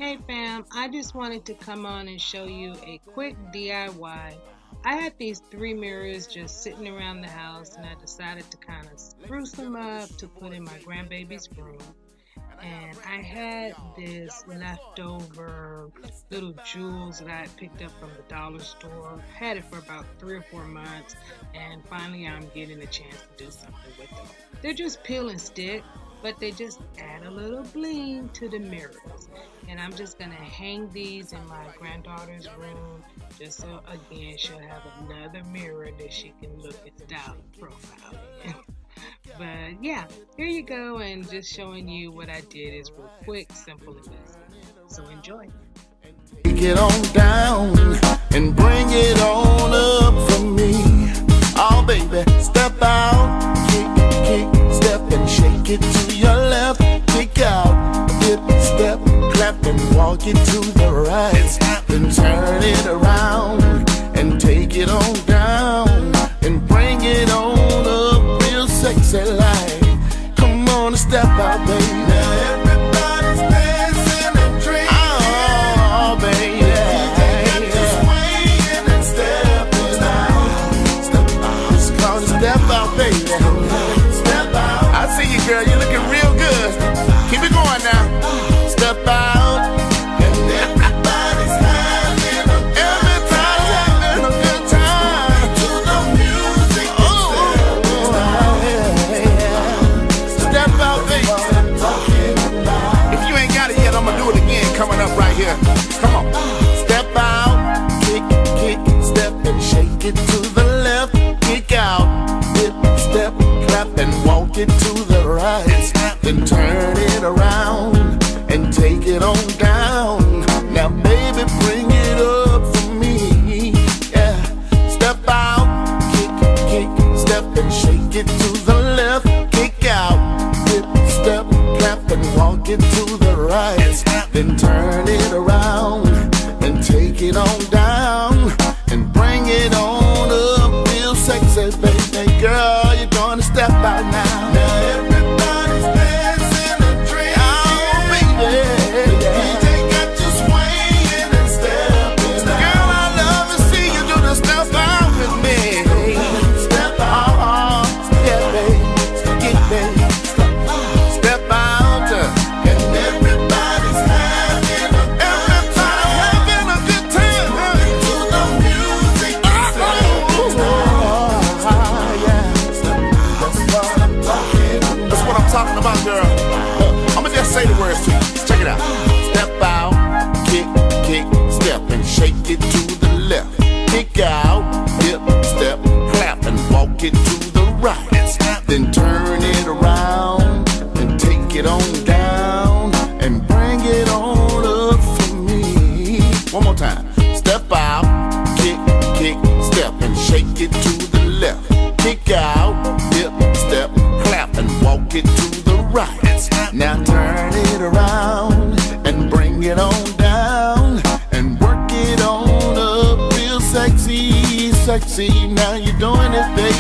Hey fam, I just wanted to come on and show you a quick DIY. I had these three mirrors just sitting around the house and I decided to kind of spruce them up to put in my grandbaby's room. And I had this leftover little jewels that I had picked up from the dollar store. Had it for about 3 or 4 months, and finally I'm getting a chance to do something with them. They're just peel and stick, but they just add a little bling to the mirrors. And I'm just gonna hang these in my granddaughter's room, just so again she'll have another mirror that she can look at style and profile in. But yeah, here you go, and just showing you what I did is real quick, simple and easy. So enjoy. Take it on down and bring it on up for me. Oh baby, step out, kick, step and shake it to your left. Kick out, dip, step, clap and walk it to the right. Then turn it around and take it on down and bring it on up real sexy like. Come on and step out, baby. Now everybody's dancing and dreaming. Oh, baby. Step out, baby. Step out. I see you, girl. You're looking real good. Keep it going now. Step out. And everybody's having a good time. A good time. To the music. Step out, baby. If you ain't got it yet, I'm gonna do it again. Coming up right here. Come on. Step out. Kick, step and shake it to the left. Kick out. Step, clap, and walk it to the right. Then turn it around and take it on down. Now, baby, bring it up for me. Yeah. Step out, kick, step, and shake it to the left. Kick out, dip, step, clap, and walk it to the right. Then turn it around and take it on down and bring it on up real sexy, baby. Girl, you're gonna step out now. Now everybody's dancing and dreaming. Oh, baby. DJ got you swaying and stepping. Girl, I love to see you do the step out with me. Step out, step, baby. Step out. And everybody's having a good time. To the music. That's what I'm talking about, girl. I'ma just say the words to you. Check it out. Step out, kick, step and shake it to the left. Kick out, dip, step, clap and walk it to the right. Then turn it around and take it on down and bring it on up for me. One more time. Step out, kick, step and shake it to the left. Kick out, dip, step, clap and walk it to the right. Now turn it around and bring it on down and work it on up real sexy. Now you're doing it, baby.